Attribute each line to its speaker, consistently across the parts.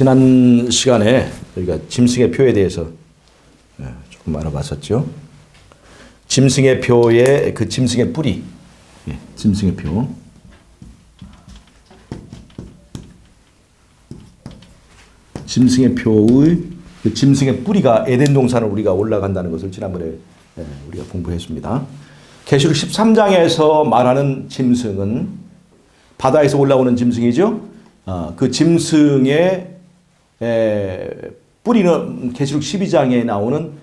Speaker 1: 지난 시간에 저희가 짐승의 표에 대해서 조금 알아봤었죠. 짐승의 표의 그 짐승의 뿌리, 짐승의 표. 짐승의 표의 그 짐승의 뿌리가 에덴 동산을 우리가 올라간다는 것을 지난번에 우리가 공부했습니다. 계시록 13장에서 말하는 짐승은 바다에서 올라오는 짐승이죠. 그 짐승의 뿌리는 계시록 12장에 나오는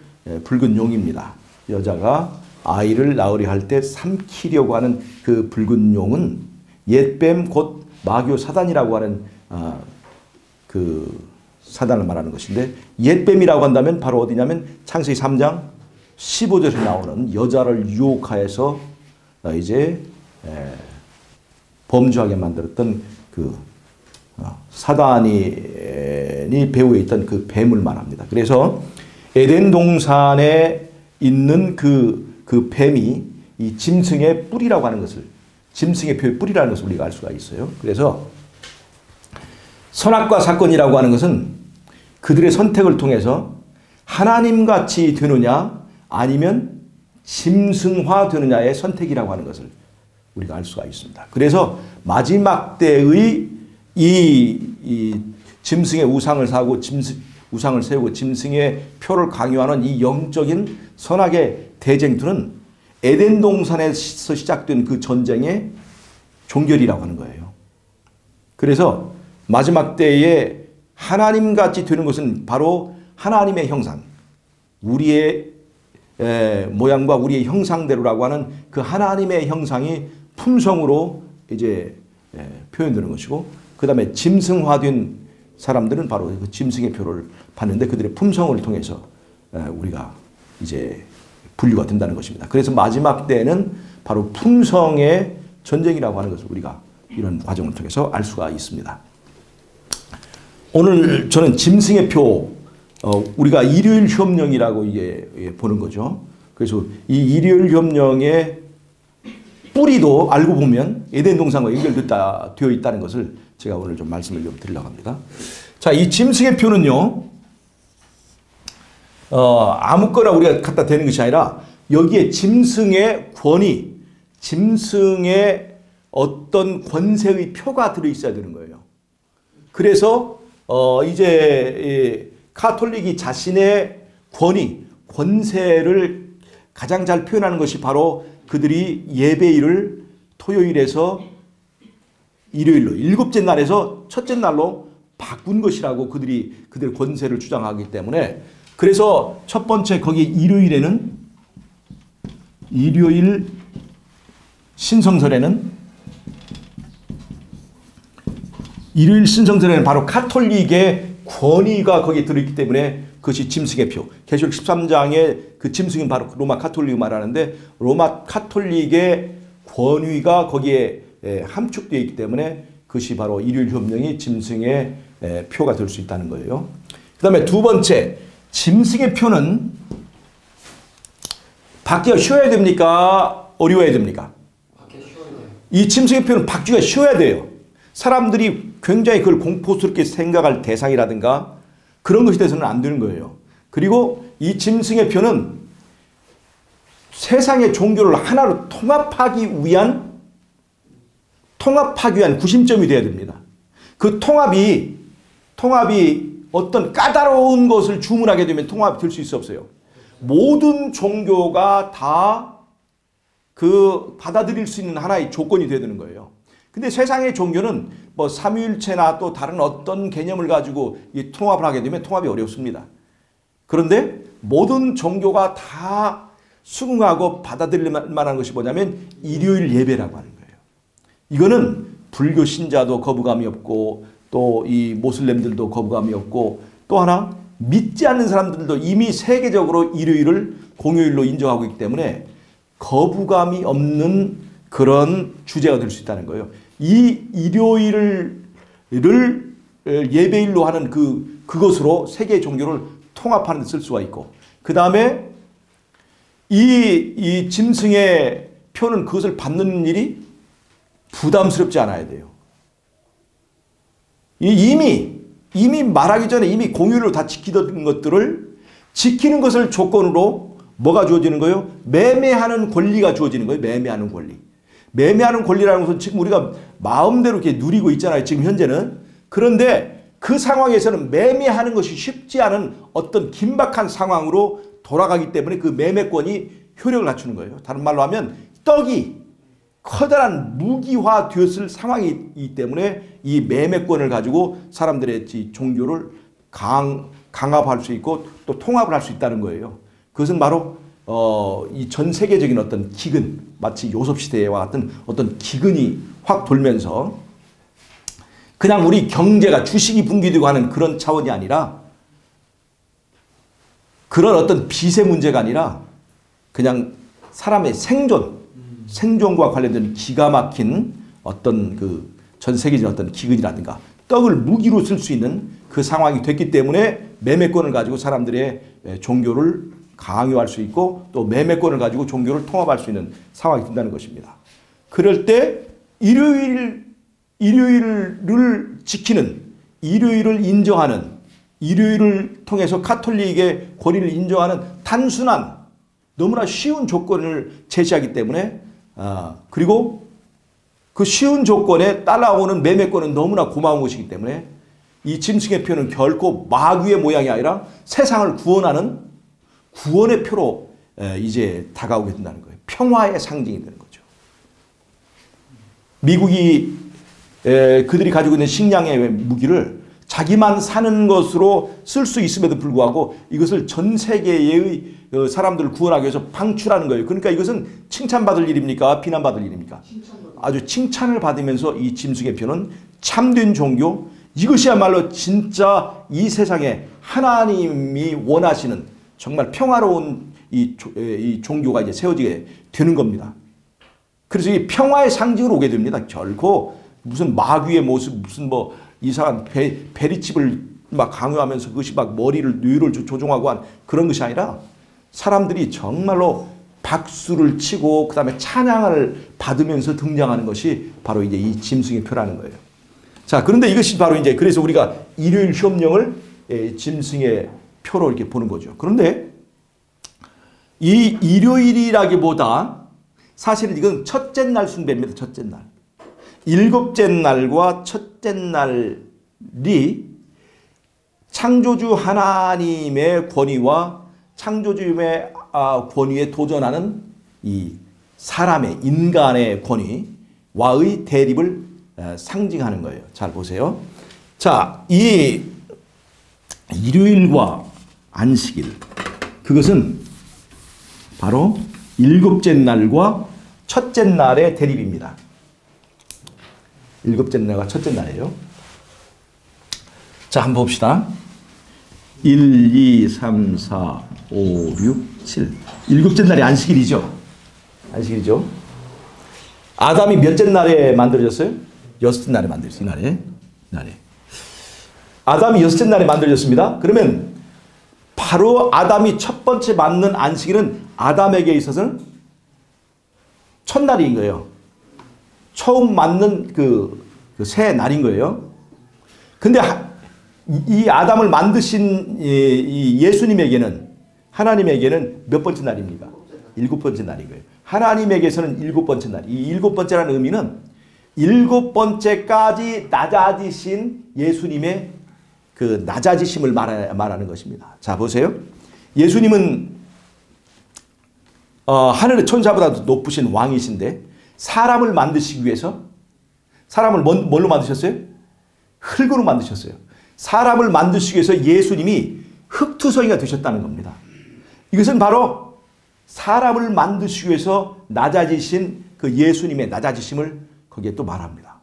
Speaker 1: 붉은 용입니다. 여자가 아이를 낳으려 할 때 삼키려고 하는 그 붉은 용은 옛뱀 곧 마귀 사단이라고 하는 그 사단을 말하는 것인데, 옛뱀이라고 한다면 바로 어디냐면 창세기 3장 15절에 나오는 여자를 유혹하여서 이제 범죄하게 만들었던 그 사단이 배후에 있던 그 뱀을 말합니다. 그래서 에덴 동산에 있는 그 뱀이 이 짐승의 뿌리라고 하는 것을, 짐승의 표의 뿌리라는 것을 우리가 알 수가 있어요. 그래서 선악과 사건이라고 하는 것은 그들의 선택을 통해서 하나님같이 되느냐 아니면 짐승화 되느냐의 선택이라고 하는 것을 우리가 알 수가 있습니다. 그래서 마지막 때의 이 짐승의 우상을 사고 우상을 세우고 짐승의 표를 강요하는 이 영적인 선악의 대쟁투는 에덴 동산에서 시작된 그 전쟁의 종결이라고 하는 거예요. 그래서 마지막 때에 하나님같이 되는 것은 바로 하나님의 형상, 우리의 모양과 우리의 형상대로라고 하는 그 하나님의 형상이 품성으로 이제 표현되는 것이고, 그 다음에 짐승화된 사람들은 바로 그 짐승의 표를 받는데 그들의 품성을 통해서 우리가 이제 분류가 된다는 것입니다. 그래서 마지막 때는 바로 품성의 전쟁이라고 하는 것을 우리가 이런 과정을 통해서 알 수가 있습니다. 오늘 저는 짐승의 표, 우리가 일요일 협령이라고 이게 보는 거죠. 그래서 이 일요일 협령의 뿌리도 알고 보면 에덴 동산과 연결되어 있다는 것을 제가 오늘 좀 말씀을 좀 드리려고 합니다. 자, 이 짐승의 표는요, 아무거나 우리가 갖다 대는 것이 아니라 여기에 짐승의 권위, 짐승의 어떤 권세의 표가 들어있어야 되는 거예요. 그래서 이제 카톨릭이 자신의 권위, 권세를 가장 잘 표현하는 것이 바로 그들이 예배일을 토요일에서 일요일로, 일곱째 날에서 첫째 날로 바꾼 것이라고 그들의 권세를 주장하기 때문에, 그래서 첫 번째 거기 일요일 신성설에는 바로 카톨릭의 권위가 거기에 들어있기 때문에 그것이 짐승의 표. 계시록 13장의 그 짐승은 바로 로마 카톨릭을 말하는데, 로마 카톨릭의 권위가 거기에 함축되어 있기 때문에 그것이 바로 일요일 협령이 짐승의 표가 될 수 있다는 거예요. 그 다음에 두 번째, 짐승의 표는 받기가 쉬워야 됩니까? 어려워야 됩니까? 이 짐승의 표는 받기가 쉬워야 돼요. 사람들이 굉장히 그걸 공포스럽게 생각할 대상이라든가 그런 것이 돼서는 안 되는 거예요. 그리고 이 짐승의 표는 세상의 종교를 하나로 통합하기 위한 구심점이 되어야 됩니다. 그 통합이 어떤 까다로운 것을 주문하게 되면 통합이 될 수 없어요. 모든 종교가 다 그 받아들일 수 있는 하나의 조건이 되어야 되는 거예요. 근데 세상의 종교는 뭐 삼위일체나 또 다른 어떤 개념을 가지고 이 통합을 하게 되면 통합이 어렵습니다. 그런데 모든 종교가 다 수긍하고 받아들일 만한 것이 뭐냐면 일요일 예배라고 하는 거예요. 이거는 불교 신자도 거부감이 없고 또 이 모슬렘들도 거부감이 없고, 또 하나 믿지 않는 사람들도 이미 세계적으로 일요일을 공휴일로 인정하고 있기 때문에 거부감이 없는 그런 주제가 될 수 있다는 거예요. 이 일요일을 예배일로 하는 그것으로 세계 종교를 통합하는 데 쓸 수가 있고, 그 다음에 이 짐승의 표는 그것을 받는 일이 부담스럽지 않아야 돼요. 이미 이미 말하기 전에 이미 공유를 다 지키던 것들을 지키는 것을 조건으로 뭐가 주어지는 거예요? 매매하는 권리가 주어지는 거예요. 매매하는 권리. 매매하는 권리라는 것은 지금 우리가 마음대로 이렇게 누리고 있잖아요. 지금 현재는. 그런데 그 상황에서는 매매하는 것이 쉽지 않은 어떤 긴박한 상황으로 돌아가기 때문에 그 매매권이 효력을 갖추는 거예요. 다른 말로 하면 떡이 커다란 무기화 되었을 상황이기 때문에 이 매매권을 가지고 사람들의 종교를 강압할 수 있고 또 통합을 할 수 있다는 거예요. 그것은 바로 이 전 세계적인 어떤 기근, 마치 요섭시대와 같은 어떤 기근이 확 돌면서 그냥 우리 경제가 주식이 붕괴되고 하는 그런 차원이 아니라 그런 어떤 빚의 문제가 아니라 그냥 사람의 생존과 관련된 기가 막힌 어떤 그 전 세계적인 어떤 기근이라든가 떡을 무기로 쓸 수 있는 그 상황이 됐기 때문에 매매권을 가지고 사람들의 종교를 강요할 수 있고 또 매매권을 가지고 종교를 통합할 수 있는 상황이 된다는 것입니다. 그럴 때 일요일을 지키는, 일요일을 인정하는, 일요일을 통해서 카톨릭의 권위를 인정하는 단순한 너무나 쉬운 조건을 제시하기 때문에 그리고 그 쉬운 조건에 따라오는 매매권은 너무나 고마운 것이기 때문에 이 짐승의 표는 결코 마귀의 모양이 아니라 세상을 구원하는 구원의 표로 이제 다가오게 된다는 거예요. 평화의 상징이 되는 거죠. 미국이 그들이 가지고 있는 식량의 무기를 자기만 사는 것으로 쓸 수 있음에도 불구하고 이것을 전 세계의 사람들을 구원하기 위해서 방출하는 거예요. 그러니까 이것은 칭찬받을 일입니까? 비난받을 일입니까? 아주 칭찬을 받으면서 이 짐승의 표는 참된 종교, 이것이야말로 진짜 이 세상에 하나님이 원하시는 정말 평화로운 이 종교가 이제 세워지게 되는 겁니다. 그래서 이 평화의 상징으로 오게 됩니다. 결코 무슨 마귀의 모습, 무슨 뭐 이상한 베리칩을 막 강요하면서 그것이 막 뇌를 조종하고 한 그런 것이 아니라 사람들이 정말로 박수를 치고 그 다음에 찬양을 받으면서 등장하는 것이 바로 이제 이 짐승의 표라는 거예요. 자, 그런데 이것이 바로 이제 그래서 우리가 일요일 협령을 짐승의 표로 이렇게 보는 거죠. 그런데 이 일요일이라기보다 사실은 이건 첫째 날 숭배입니다. 첫째 날. 일곱째 날과 첫째 날이 창조주 하나님의 권위와 창조주의 권위에 도전하는 이 사람의 인간의 권위와의 대립을 상징하는 거예요. 잘 보세요. 자, 이 일요일과 안식일 그것은 바로 일곱째 날과 첫째 날의 대립입니다. 일곱째 날과 첫째 날이에요. 자, 한번 봅시다. 1, 2, 3, 4, 5, 6, 7. 일곱째 날이 안식일이죠. 안식일이죠. 아담이 몇째 날에 만들어졌어요? 여섯째 날에 만들어졌어요. 이날에. 아담이 여섯째 날에 만들어졌습니다. 그러면 바로 아담이 첫 번째 맞는 안식일은 아담에게 있어서는 첫날인 거예요. 처음 맞는 그 새 날인 거예요. 근데 이 아담을 만드신 이 예수님에게는 하나님에게는 몇 번째 날입니까? 일곱 번째 날인 거예요. 하나님에게서는 일곱 번째 날. 이 일곱 번째라는 의미는 일곱 번째까지 낮아지신 예수님의 그 낮아지심을 말하는 것입니다. 자, 보세요. 예수님은 하늘의 천사보다도 높으신 왕이신데 사람을 만드시기 위해서 사람을 뭘로 만드셨어요? 흙으로 만드셨어요. 사람을 만드시기 위해서 예수님이 흙투성이가 되셨다는 겁니다. 이것은 바로 사람을 만드시기 위해서 낮아지신 그 예수님의 낮아지심을 거기에 또 말합니다.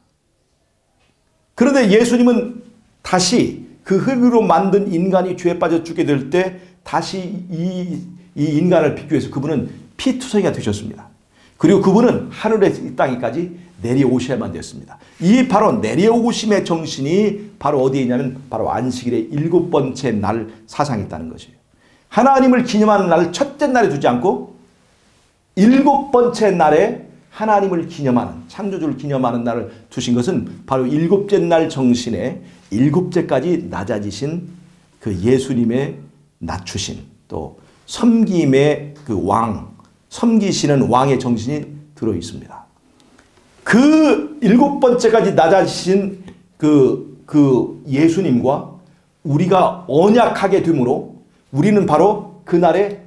Speaker 1: 그런데 예수님은 다시 그 흙으로 만든 인간이 죄에 빠져 죽게 될 때 다시 이 인간을 빚기 위해서 그분은 피투성이가 되셨습니다. 그리고 그분은 하늘의 이 땅에까지 내려오셔야만 되었습니다. 이 바로 내려오심의 정신이 바로 어디에 있냐면 바로 안식일의 일곱 번째 날 사상이 있다는 것이에요. 하나님을 기념하는 날을 첫째 날에 두지 않고 일곱 번째 날에 하나님을 기념하는 창조주를 기념하는 날을 두신 것은 바로 일곱째 날 정신의 일곱째까지 낮아지신 그 예수님의 낮추신 또 섬김의 그 왕, 섬기시는 왕의 정신이 들어 있습니다. 그 일곱 번째까지 낮아지신 그 예수님과 우리가 언약하게 되므로 우리는 바로 그날이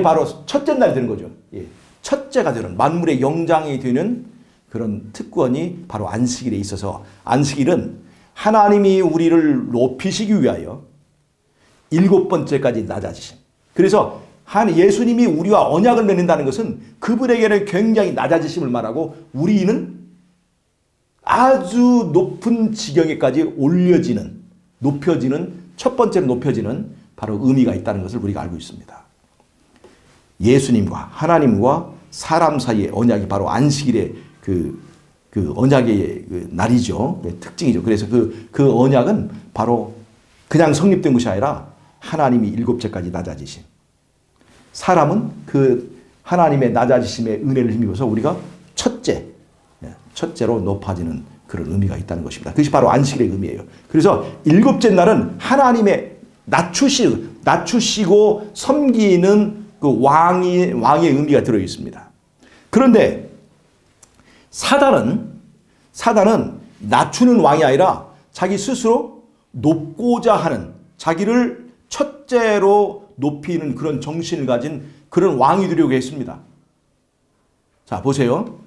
Speaker 1: 바로 첫째 날이 되는 거죠. 예. 첫째가 되는 만물의 영장이 되는 그런 특권이 바로 안식일에 있어서 안식일은 하나님이 우리를 높이시기 위하여 일곱 번째까지 낮아지신. 그래서 예수님이 우리와 언약을 맺는다는 것은 그분에게는 굉장히 낮아지심을 말하고 우리는 아주 높은 지경에까지 높여지는 첫 번째로 높여지는 바로 의미가 있다는 것을 우리가 알고 있습니다. 예수님과 하나님과 사람 사이의 언약이 바로 안식일의 그 언약의 그 날이죠. 특징이죠. 그래서 그 언약은 바로 그냥 성립된 것이 아니라 하나님이 일곱째까지 낮아지신. 사람은 그 하나님의 낮아지심의 은혜를 힘입어서 우리가 첫째로 높아지는 그런 의미가 있다는 것입니다. 그것이 바로 안식일의 의미예요. 그래서 일곱째 날은 하나님의 낮추시고 섬기는 그 왕의 의미가 들어 있습니다. 그런데 사단은 낮추는 왕이 아니라 자기 스스로 높고자 하는 자기를 첫째로 높이는 그런 정신을 가진 그런 왕이 되려고 했습니다. 자, 보세요.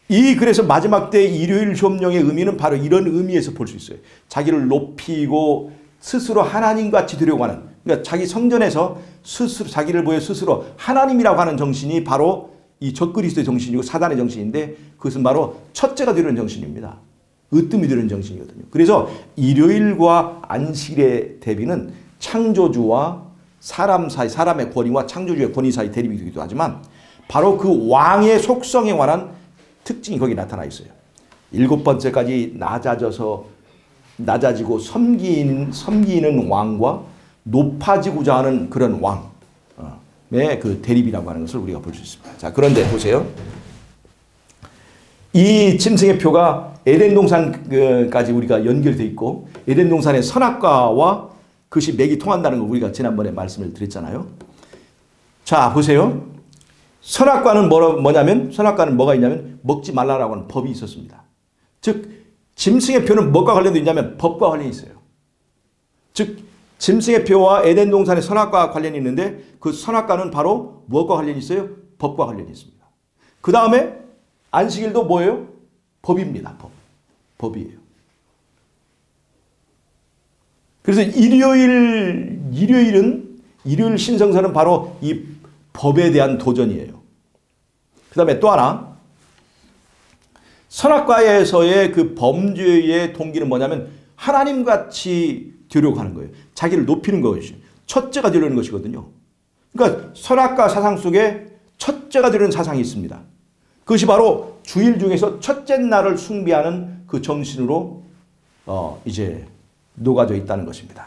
Speaker 1: 그래서 마지막 때 일요일 점령의 의미는 바로 이런 의미에서 볼 수 있어요. 자기를 높이고 스스로 하나님같이 되려고 하는, 그러니까 자기 성전에서 스스로 자기를 보여 스스로 하나님이라고 하는 정신이 바로 이 적그리스도의 정신이고 사단의 정신인데 그것은 바로 첫째가 되려는 정신입니다. 으뜸이 되는 정신이거든요. 그래서 일요일과 안식일의 대비는 창조주와 사람 사이, 사람의 권위와 창조주의 권위 사이 대립이 되기도 하지만 바로 그 왕의 속성에 관한 특징이 거기 나타나 있어요. 일곱 번째까지 낮아지고 섬기는 왕과 높아지고자 하는 그런 왕의 그 대립이라고 하는 것을 우리가 볼 수 있습니다. 자, 그런데 보세요. 이 짐승의 표가 에덴 동산까지 우리가 연결되어 있고 에덴 동산의 선악과와 그것이 맥이 통한다는 걸 우리가 지난번에 말씀을 드렸잖아요. 자, 보세요. 선악과는 선악과는 뭐가 있냐면 먹지 말라라고 하는 법이 있었습니다. 즉 짐승의 표는 뭐가 관련되어 있냐면 법과 관련이 있어요. 즉 짐승의 표와 에덴 동산의 선악과와 관련이 있는데 그 선악과는 바로 무엇과 관련이 있어요? 법과 관련이 있습니다. 그 다음에 안식일도 뭐예요? 법입니다. 법이에요. 그래서 일요일 신성사는 바로 이 법에 대한 도전이에요. 그 다음에 또 하나, 선악과에서의 그 범죄의 동기는 뭐냐면 하나님같이 되려고 하는 거예요. 자기를 높이는 것이 첫째가 되려는 것이거든요. 그러니까 선악과 사상 속에 첫째가 되려는 사상이 있습니다. 그것이 바로 주일 중에서 첫째 날을 숭배하는 그 정신으로 이제 녹아져 있다는 것입니다.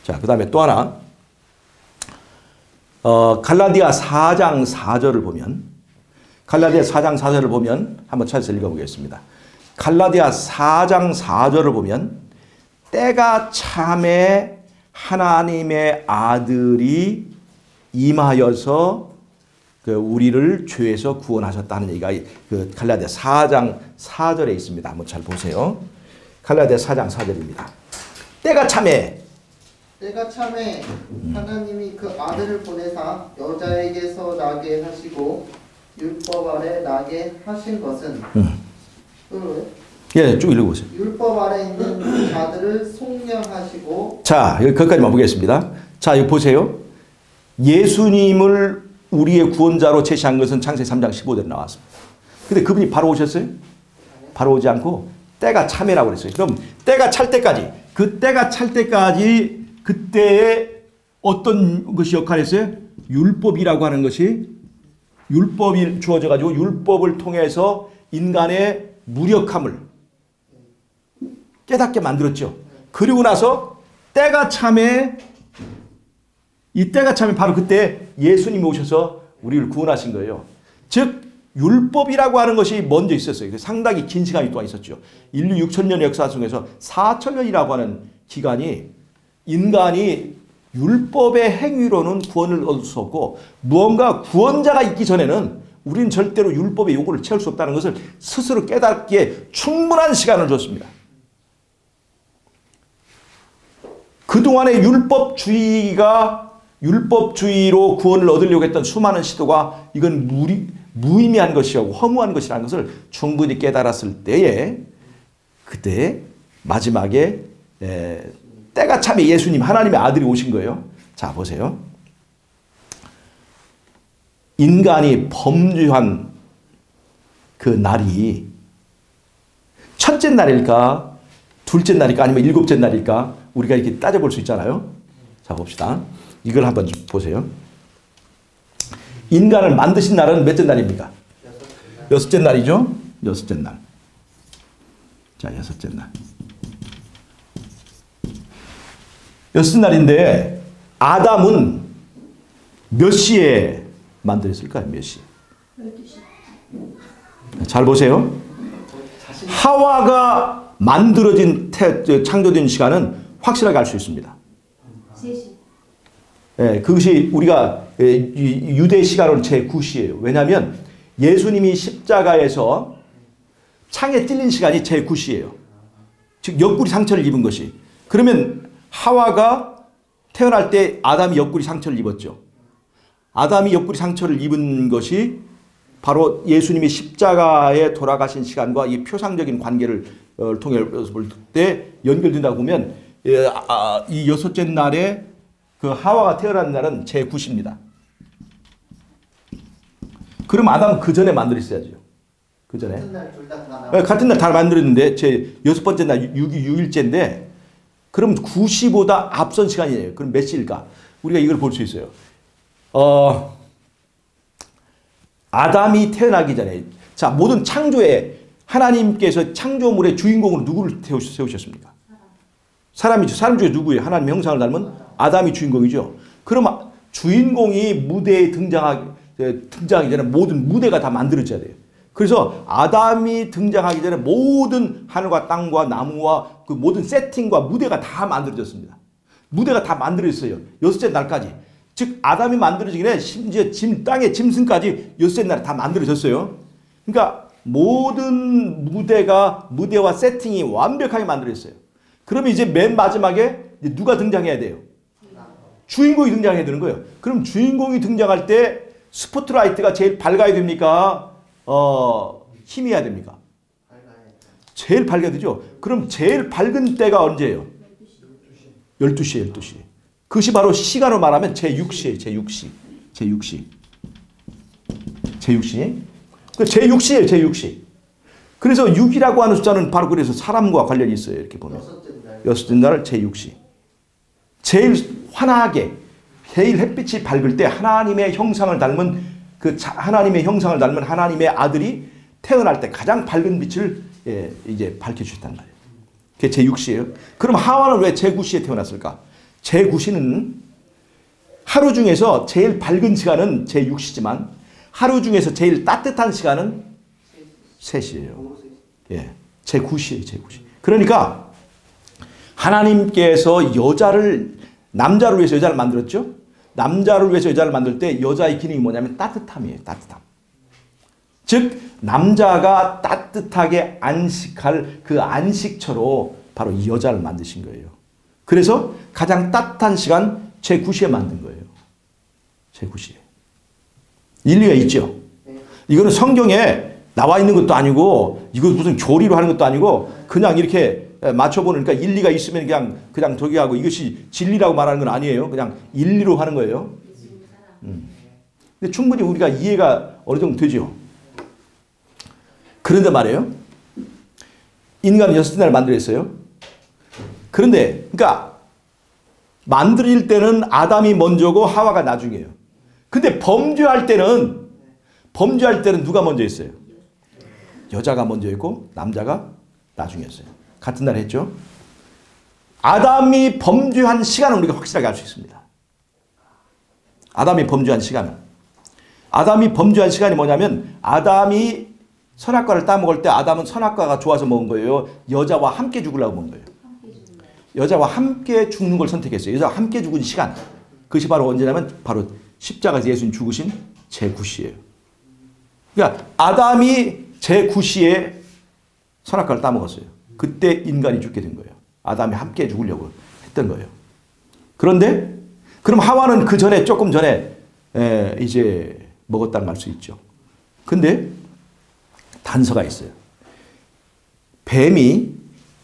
Speaker 1: 자, 그 다음에 또 하나, 갈라디아 4장 4절을 보면 한번 찾아서 읽어보겠습니다. 갈라디아 4장 4절을 보면 때가 참에 하나님의 아들이 임하여서 우리를 죄에서 구원하셨다는 얘기가 그 갈라디아 4장 4절에 있습니다. 한번 잘 보세요. 갈라디아 4장 4절입니다. 때가 참에
Speaker 2: 하나님이 그 아들을 보내사 여자에게서 나게 하시고 율법 아래 나게 하신 것은
Speaker 1: 예, 쭉 읽어보세요.
Speaker 2: 율법 아래 있는 자들을 속량하시고.
Speaker 1: 자, 여기까지만 보겠습니다. 자, 여기 보세요. 예수님을 우리의 구원자로 제시한 것은 창세기 3장 15절에 나왔습니다. 근데 그분이 바로 오셨어요? 바로 오지 않고 때가 참이라고 그랬어요. 그럼 때가 찰 때까지, 그때에 어떤 것이 역할을 했어요? 율법이라고 하는 것이, 율법이 주어져 가지고 율법을 통해서 인간의 무력함을 깨닫게 만들었죠. 그리고 나서 때가 참에, 이 때가 참에 바로 그때 예수님이 오셔서 우리를 구원하신 거예요. 즉 율법이라고 하는 것이 먼저 있었어요. 상당히 긴 시간이 동안 있었죠. 인류 6천년 역사 속에서 4천년이라고 하는 기간이 인간이 율법의 행위로는 구원을 얻을 수 없고 무언가 구원자가 있기 전에는 우리는 절대로 율법의 요구를 채울 수 없다는 것을 스스로 깨닫기에 충분한 시간을 줬습니다. 그동안의 율법주의로 구원을 얻으려고 했던 수많은 시도가 이건 무의미한 것이고 허무한 것이라는 것을 충분히 깨달았을 때에 그때 마지막에 때가 참에 예수님 하나님의 아들이 오신 거예요. 자 보세요. 인간이 범죄한 그 날이 첫째 날일까 둘째 날일까 아니면 일곱째 날일까 우리가 이렇게 따져볼 수 있잖아요. 자 봅시다. 이걸 한번 좀 보세요. 인간을 만드신 날은 몇째 날입니까? 여섯째 날이죠. 여섯째 날. 자 여섯째 날. 여섯째 날인데 아담은 몇 시에 만들었을까요? 몇 시? 12시. 잘 보세요. 하와가 만들어진 창조된 시간은 확실하게 알 수 있습니다.
Speaker 3: 3시.
Speaker 1: 예, 그것이 우리가 유대 시간으로 제9시예요. 왜냐하면 예수님이 십자가에서 창에 찔린 시간이 제9시예요. 즉 옆구리 상처를 입은 것이. 그러면 하와가 태어날 때 아담이 옆구리 상처를 입었죠. 아담이 옆구리 상처를 입은 것이 바로 예수님이 십자가에 돌아가신 시간과 이 표상적인 관계를 통해 볼 때 연결된다고 보면 이 여섯째 날에 그 하와가 태어난 날은 제9시입니다. 그럼 아담은 그 전에 만들었어야죠. 그 전에. 같은 날 다 만들었는데 제 여섯 번째 날 6일째인데 그럼 9시보다 앞선 시간이에요. 그럼 몇 시일까? 우리가 이걸 볼 수 있어요. 아담이 태어나기 전에 자 모든 창조에 하나님께서 창조물의 주인공으로 누구를 세우셨습니까? 사람이죠. 사람 중에 누구예요? 하나님 형상을 닮은 아담이 주인공이죠. 그럼 주인공이 무대에 등장하기 전에 모든 무대가 다 만들어져야 돼요. 그래서 아담이 등장하기 전에 모든 하늘과 땅과 나무와 그 모든 세팅과 무대가 다 만들어졌습니다. 무대가 다 만들어졌어요. 여섯째 날까지. 즉 아담이 만들어지기 전에 심지어 땅의 짐승까지 여섯째 날에 다 만들어졌어요. 그러니까 모든 무대와 세팅이 완벽하게 만들어졌어요. 그러면 이제 맨 마지막에 누가 등장해야 돼요? 주인공이 등장해야 되는 거예요. 그럼 주인공이 등장할 때 스포트라이트가 제일 밝아야 됩니까? 희미해야 됩니까? 제일 밝아야 되죠. 그럼 제일 밝은 때가 언제예요? 12시에 12시. 그것이 바로 시간으로 말하면 제6시예요. 제6시. 제6시. 제6시. 제6시예요. 제6시. 그래서 6이라고 하는 숫자는 바로 그래서 사람과 관련이 있어요. 이렇게 보면. 여섯째 날 제6시. 제일 환하게 제일 햇빛이 밝을 때 하나님의 형상을 닮은 하나님의 형상을 닮은 하나님의 아들이 태어날 때 가장 밝은 빛을 이제 밝혀주셨단 말이에요. 그게 제6시예요. 그럼 하와는 왜 제9시에 태어났을까? 제9시는 하루 중에서 제일 밝은 시간은 제6시지만 하루 중에서 제일 따뜻한 시간은 3시예요. 예, 제9시예요. 제9시. 그러니까 하나님께서 남자를 위해서 여자를 만들었죠. 남자를 위해서 여자를 만들 때 여자의 기능이 뭐냐면 따뜻함이에요. 따뜻함. 즉 남자가 따뜻하게 안식할 그 안식처로 바로 이 여자를 만드신 거예요. 그래서 가장 따뜻한 시간 제9시에 만든 거예요. 제9시에. 일리가 있죠. 이거는 성경에 나와 있는 것도 아니고 이거 무슨 교리로 하는 것도 아니고 그냥 이렇게 맞춰보니까 일리가 있으면 그냥 저기 하고 이것이 진리라고 말하는 건 아니에요. 그냥 일리로 하는 거예요. 근데 충분히 우리가 이해가 어느 정도 되죠. 그런데 말이에요. 인간은 여섯 날을 만들었어요. 그런데 그러니까 만들어질 때는 아담이 먼저고 하와가 나중이에요. 근데 범죄할 때는 누가 먼저 했어요? 여자가 먼저 했고 남자가 나중이었어요. 같은 날 했죠. 아담이 범죄한 시간은 우리가 확실하게 알 수 있습니다. 아담이 범죄한 시간은 아담이 범죄한 시간이 뭐냐면 아담이 선악과를 따먹을 때 아담은 선악과가 좋아서 먹은 거예요. 여자와 함께 죽으려고 먹은 거예요. 여자와 함께 죽는 걸 선택했어요. 여자와 함께 죽은 시간. 그것이 바로 언제냐면 바로 십자가에서 예수님 죽으신 제9시예요. 그러니까 아담이 제9시에 선악과를 따먹었어요. 그때 인간이 죽게 된 거예요. 아담이 함께 죽으려고 했던 거예요. 그런데 그럼 하와는 그 전에 조금 전에 이제 먹었다는 말 수 있죠. 근데 단서가 있어요. 뱀이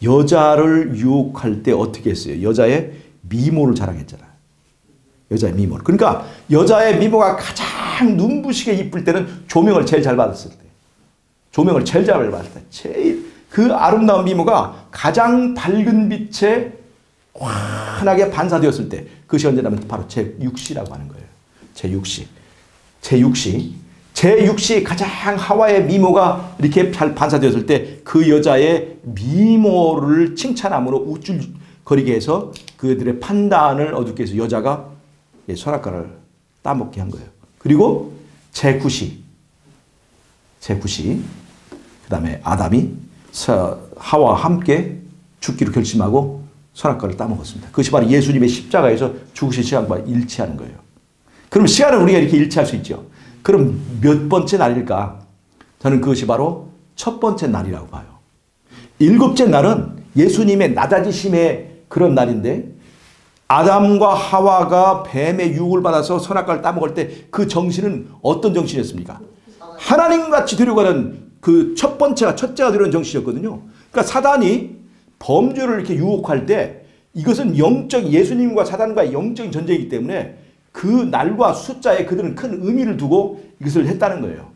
Speaker 1: 여자를 유혹할 때 어떻게 했어요? 여자의 미모를 자랑했잖아요. 여자의 미모를. 그러니까 여자의 미모가 가장 눈부시게 이쁠 때는 조명을 제일 잘 받았을 때. 조명을 제일 잘 받을 때. 제일 그 아름다운 미모가 가장 밝은 빛에 환하게 반사되었을 때. 그것이 언제냐면 바로 제6시라고 하는 거예요. 제6시. 제6시. 제6시 가장 하와의 미모가 이렇게 잘 반사되었을 때 그 여자의 미모를 칭찬함으로 우쭐거리게 해서 그들의 판단을 어둡게 해서 여자가 선악과를 따먹게 한 거예요. 그리고 제9시. 그 다음에 아담이 하와와 함께 죽기로 결심하고 선악과를 따먹었습니다. 그것이 바로 예수님의 십자가에서 죽으신 시간과 일치하는 거예요. 그럼 시간을 우리가 이렇게 일치할 수 있죠. 그럼 몇 번째 날일까? 저는 그것이 바로 첫 번째 날이라고 봐요. 7째 날은 예수님의 낮아지심의 그런 날인데 아담과 하와가 뱀의 유혹을 받아서 선악과를 따먹을 때 그 정신은 어떤 정신이었습니까? 하나님같이 되려가는 그 첫째가 되려는 정신이었거든요. 그러니까 사단이 범죄를 이렇게 유혹할 때 이것은 예수님과 사단과의 영적인 전쟁이기 때문에 그 날과 숫자에 그들은 큰 의미를 두고 이것을 했다는 거예요.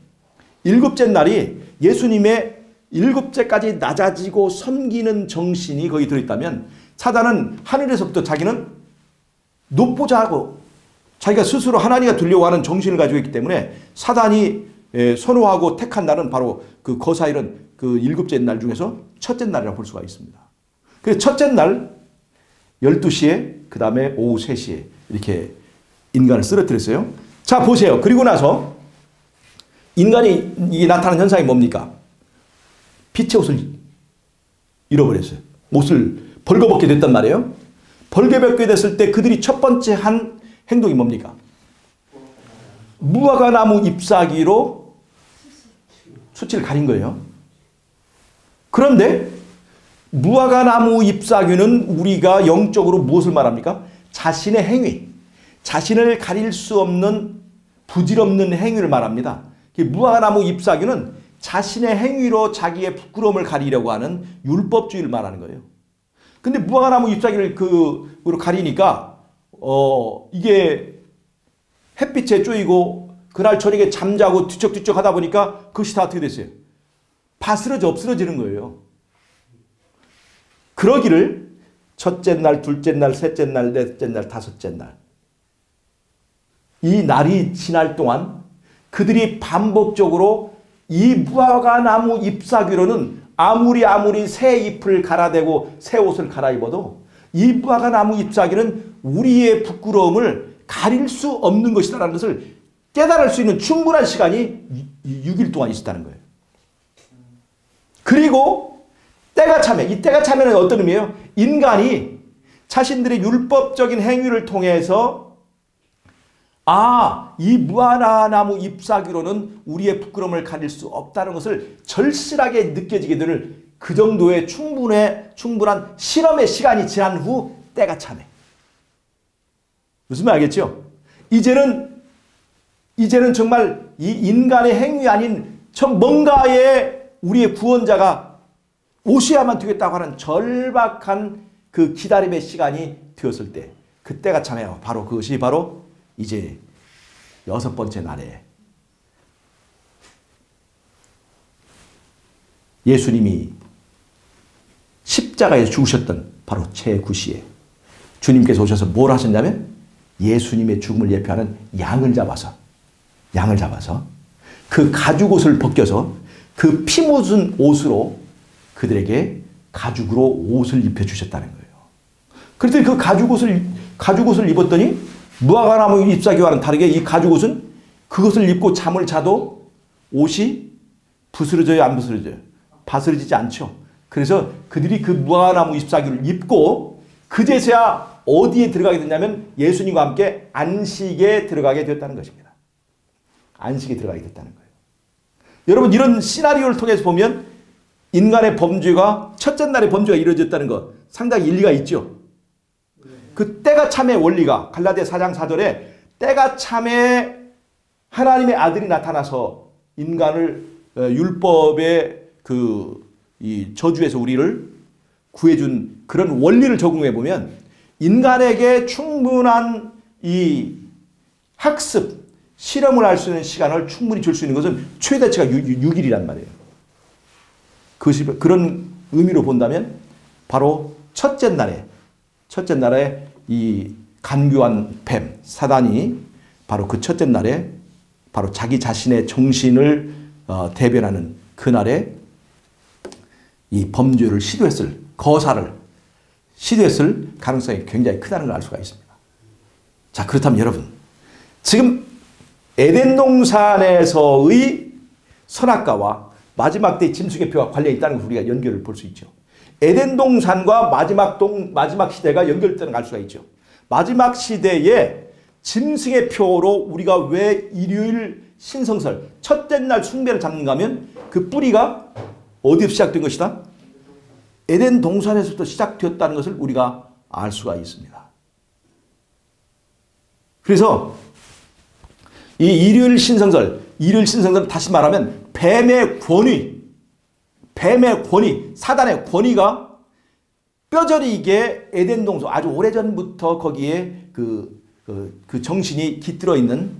Speaker 1: 7째 날이 예수님의 7째까지 낮아지고 섬기는 정신이 거기 들어있다면 사단은 하늘에서부터 자기는 높고자 하고 자기가 스스로 하나님과 되려고 하는 정신을 가지고 있기 때문에 사단이 선호하고 택한 날은 바로 그 거사일은 그 7째 날 중에서 첫째 날이라고 볼 수가 있습니다. 그래서 첫째 날 12시에 그 다음에 오후 3시에 이렇게 인간을 쓰러뜨렸어요. 자 보세요. 그리고 나서 인간이 나타나는 현상이 뭡니까? 빛의 옷을 잃어버렸어요. 옷을 벌거벗게 됐단 말이에요. 벌거벗게 됐을 때 그들이 첫 번째 한 행동이 뭡니까? 무화과 나무 잎사귀로 수치를 가린 거예요. 그런데 무화과 나무 잎사귀는 우리가 영적으로 무엇을 말합니까? 자신의 행위, 자신을 가릴 수 없는 부질없는 행위를 말합니다. 무화과 나무 잎사귀는 자신의 행위로 자기의 부끄러움을 가리려고 하는 율법주의를 말하는 거예요. 근데 무화과 나무 잎사귀를 그로 가리니까 이게 햇빛에 쪼이고 그날 저녁에 잠자고 뒤척뒤척 하다 보니까 그것이 다 어떻게 됐어요? 바스러져 없어지는 거예요. 그러기를 첫째 날, 둘째 날, 셋째 날, 넷째 날, 다섯째 날. 이 날이 지날 동안 그들이 반복적으로 이 무화과 나무 잎사귀로는 아무리 새 잎을 갈아대고 새 옷을 갈아입어도 이 무화과 나무 잎사귀는 우리의 부끄러움을 가릴 수 없는 것이다라는 것을 깨달을 수 있는 충분한 시간이 6일 동안 있었다는 거예요. 그리고 때가 차면, 이 때가 차면은 어떤 의미예요? 인간이 자신들의 율법적인 행위를 통해서 이 무화과나무 잎사귀로는 우리의 부끄러움을 가릴 수 없다는 것을 절실하게 느껴지게 될 그 정도의 충분한 실험의 시간이 지난 후 때가 차네. 무슨 말 알겠죠? 이제는 정말 이 인간의 행위 아닌 뭔가의 우리의 구원자가 오셔야만 되겠다고 하는 절박한 그 기다림의 시간이 되었을 때 그때가 참해요. 바로 그것이 바로 이제 6번째 날에 예수님이 십자가에 죽으셨던 바로 제9시에 주님께서 오셔서 뭘 하셨냐면 예수님의 죽음을 예표하는 양을 잡아서 그 가죽옷을 벗겨서 그 피 묻은 옷으로 그들에게 가죽으로 옷을 입혀주셨다는 거예요. 그랬더니 그 가죽옷을 입었더니 무화과나무 잎사귀와는 다르게 이 가죽옷은 그것을 입고 잠을 자도 옷이 부스러져요, 안 부스러져요? 바스러지지 않죠. 그래서 그들이 그 무화과나무 잎사귀를 입고 그제서야 어디에 들어가게 됐냐면 예수님과 함께 안식에 들어가게 되었다는 것입니다. 안식에 들어가게 됐다는 거예요. 여러분, 이런 시나리오를 통해서 보면 인간의 범죄가 첫째 날에 범죄가 이루어졌다는 것 상당히 일리가 있죠. 그 때가 참의 원리가 갈라디아 4장 4절에 때가 참에 하나님의 아들이 나타나서 인간을 율법의 이 저주에서 우리를 구해준 그런 원리를 적용해 보면 인간에게 충분한 이 학습, 실험을 할 수 있는 시간을 충분히 줄 수 있는 것은 최대치가 6일이란 말이에요. 그것이 그런 의미로 본다면 바로 첫째 날에 이 간교한 뱀, 사단이 바로 그 첫째 날에 바로 자기 자신의 정신을 대변하는 그날에 이 범죄를 거사를 시도했을 가능성이 굉장히 크다는 걸 알 수가 있습니다. 자, 그렇다면 여러분, 지금 에덴 동산에서의 선악과와 마지막 때 짐승의 표가 관련이 있다는 걸 우리가 연결을 볼 수 있죠. 에덴 동산과 마지막 시대가 연결되는 걸 알 수가 있죠. 마지막 시대에 짐승의 표로 우리가 왜 일요일 신성설 첫째 날 숭배를 잡는가 하면 그 뿌리가 어디서 시작된 것이다? 에덴 동산에서부터 시작되었다는 것을 우리가 알 수가 있습니다. 그래서 이 일요일 신성설 다시 말하면 뱀의 권위, 사단의 권위가 뼈저리게 에덴 동산 아주 오래전부터 거기에 그 정신이 깃들어 있는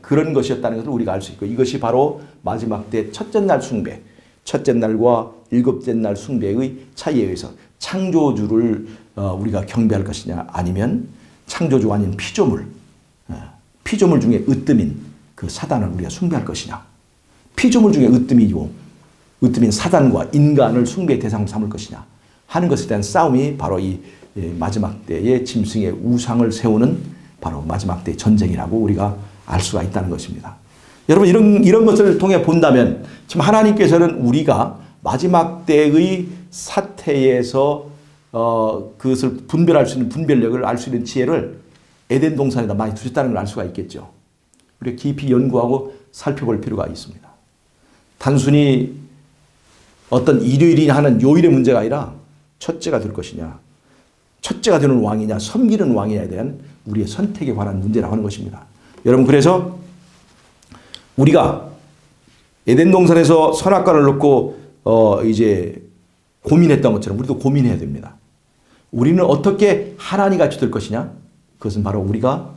Speaker 1: 그런 것이었다는 것을 우리가 알 수 있고, 이것이 바로 마지막 때 첫째 날 숭배, 첫째 날과 일곱째 날 숭배의 차이에 의해서 창조주를 우리가 경배할 것이냐, 아니면 창조주가 아닌 피조물 중에 으뜸인 그 사단을 우리가 숭배할 것이냐, 피조물 중에 으뜸인 사단과 인간을 숭배의 대상으로 삼을 것이냐 하는 것에 대한 싸움이 바로 이 마지막 때의 짐승의 우상을 세우는 바로 마지막 때의 전쟁이라고 우리가 알 수가 있다는 것입니다. 여러분, 이런 것을 통해 본다면 지금 하나님께서는 우리가 마지막 때의 사태에서 그것을 분별할 수 있는 분별력을 알 수 있는 지혜를 에덴 동산에다 많이 두셨다는 걸 알 수가 있겠죠. 우리가 깊이 연구하고 살펴볼 필요가 있습니다. 단순히 어떤 일요일이냐 하는 요일의 문제가 아니라 첫째가 될 것이냐, 첫째가 되는 왕이냐, 섬기는 왕이냐에 대한 우리의 선택에 관한 문제라고 하는 것입니다. 여러분, 그래서 우리가 에덴 동산에서 선악과를 놓고 이제 고민했던 것처럼 우리도 고민해야 됩니다. 우리는 어떻게 하나님 같이 될 것이냐? 그것은 바로 우리가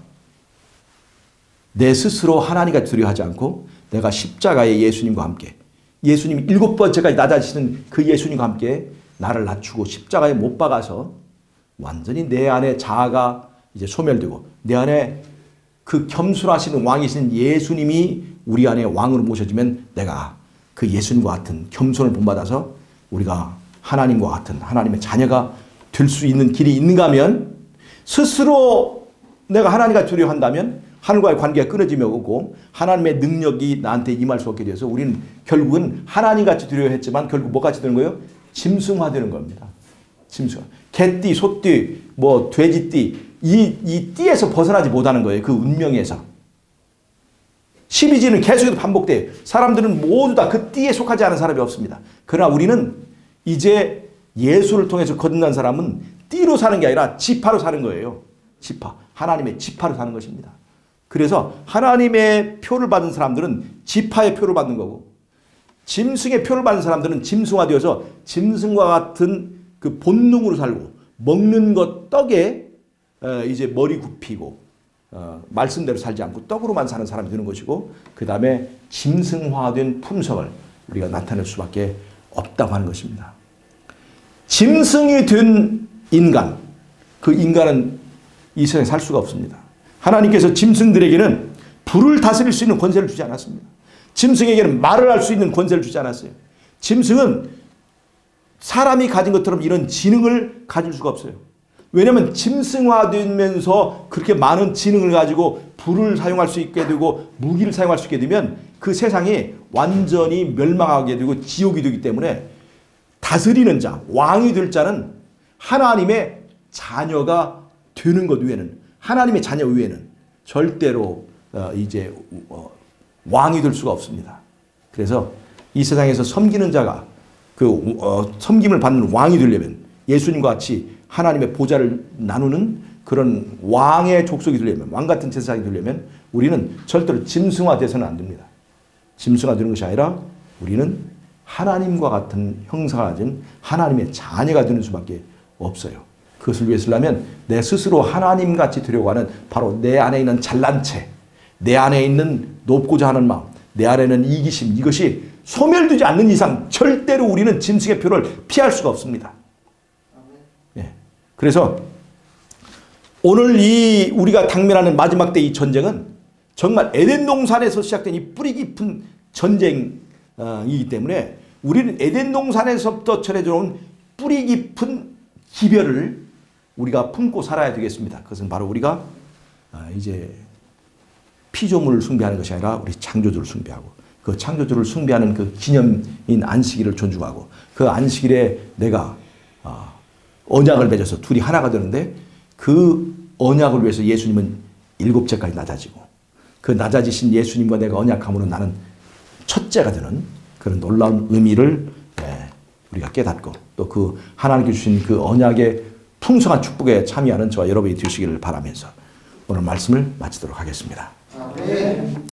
Speaker 1: 내 스스로 하나님 같이 되려 하지 않고 내가 십자가의 예수님과 함께, 예수님이 7번째까지 낮아지시는 그 예수님과 함께 나를 낮추고 십자가에 못 박아서 완전히 내 안에 자아가 이제 소멸되고 내 안에 그 겸손하시는 왕이신 예수님이 우리 안에 왕으로 모셔지면 내가 그 예수님과 같은 겸손을 본받아서 우리가 하나님과 같은 하나님의 자녀가 될 수 있는 길이 있는가 하면, 스스로 내가 하나님과 되려 한다면 하늘과의 관계가 끊어지며 오고 하나님의 능력이 나한테 임할 수 없게 되어서 우리는 결국은 하나님같이 되려 했지만 결국 뭐같이 되는 거예요? 짐승화되는 겁니다. 짐승. 개띠, 소띠, 뭐 돼지띠, 이 띠에서 벗어나지 못하는 거예요. 그 운명에서. 12지는 계속해서 반복돼요. 사람들은 모두 다 그 띠에 속하지 않은 사람이 없습니다. 그러나 우리는 이제 예수를 통해서 거듭난 사람은 띠로 사는 게 아니라 지파로 사는 거예요. 지파. 하나님의 지파로 사는 것입니다. 그래서 하나님의 표를 받은 사람들은 지파의 표를 받는 거고, 짐승의 표를 받은 사람들은 짐승화되어서 짐승과 같은 그 본능으로 살고, 먹는 것 떡에 이제 머리 굽히고 말씀대로 살지 않고 떡으로만 사는 사람이 되는 것이고, 그 다음에 짐승화된 품성을 우리가 나타낼 수밖에 없다고 하는 것입니다. 짐승이 된 인간, 그 인간은 이 세상에 살 수가 없습니다. 하나님께서 짐승들에게는 불을 다스릴 수 있는 권세를 주지 않았습니다. 짐승에게는 말을 할 수 있는 권세를 주지 않았어요. 짐승은 사람이 가진 것처럼 이런 지능을 가질 수가 없어요. 왜냐하면 짐승화되면서 그렇게 많은 지능을 가지고 불을 사용할 수 있게 되고 무기를 사용할 수 있게 되면 그 세상이 완전히 멸망하게 되고 지옥이 되기 때문에 다스리는 자, 왕이 될 자는 하나님의 자녀가 되는 것 외에는, 하나님의 자녀 외에는 절대로 이제 왕이 될 수가 없습니다. 그래서 이 세상에서 섬기는 자가 그 섬김을 받는 왕이 되려면, 예수님과 같이 하나님의 보좌를 나누는 그런 왕의 족속이 되려면, 왕 같은 제사장이 되려면 우리는 절대로 짐승화돼서는 안 됩니다. 짐승화되는 것이 아니라 우리는 하나님과 같은 형상을 가진 하나님의 자녀가 되는 수밖에 없어요. 그것을 위해서 하려면 내 스스로 하나님같이 되려고 하는, 바로 내 안에 있는 잘난 채, 내 안에 있는 높고자 하는 마음, 내 안에 있는 이기심, 이것이 소멸되지 않는 이상 절대로 우리는 짐승의 표를 피할 수가 없습니다. 예. 그래서 오늘 이 우리가 당면하는 마지막 때 이 전쟁은 정말 에덴 동산에서 시작된 이 뿌리 깊은 전쟁이기 때문에 우리는 에덴 동산에서부터 전해져온 뿌리 깊은 기별을 우리가 품고 살아야 되겠습니다. 그것은 바로 우리가 이제 피조물을 숭배하는 것이 아니라 우리 창조주를 숭배하고, 그 창조주를 숭배하는 그 기념인 안식일을 존중하고, 그 안식일에 내가 언약을 맺어서 둘이 하나가 되는데, 그 언약을 위해서 예수님은 7제까지 낮아지고, 그 낮아지신 예수님과 내가 언약함으로 나는 첫째가 되는 그런 놀라운 의미를 우리가 깨닫고, 또 그 하나님께 주신 그 언약의 풍성한 축복에 참여하는 저와 여러분이 되시기를 바라면서 오늘 말씀을 마치도록 하겠습니다.
Speaker 2: 아멘.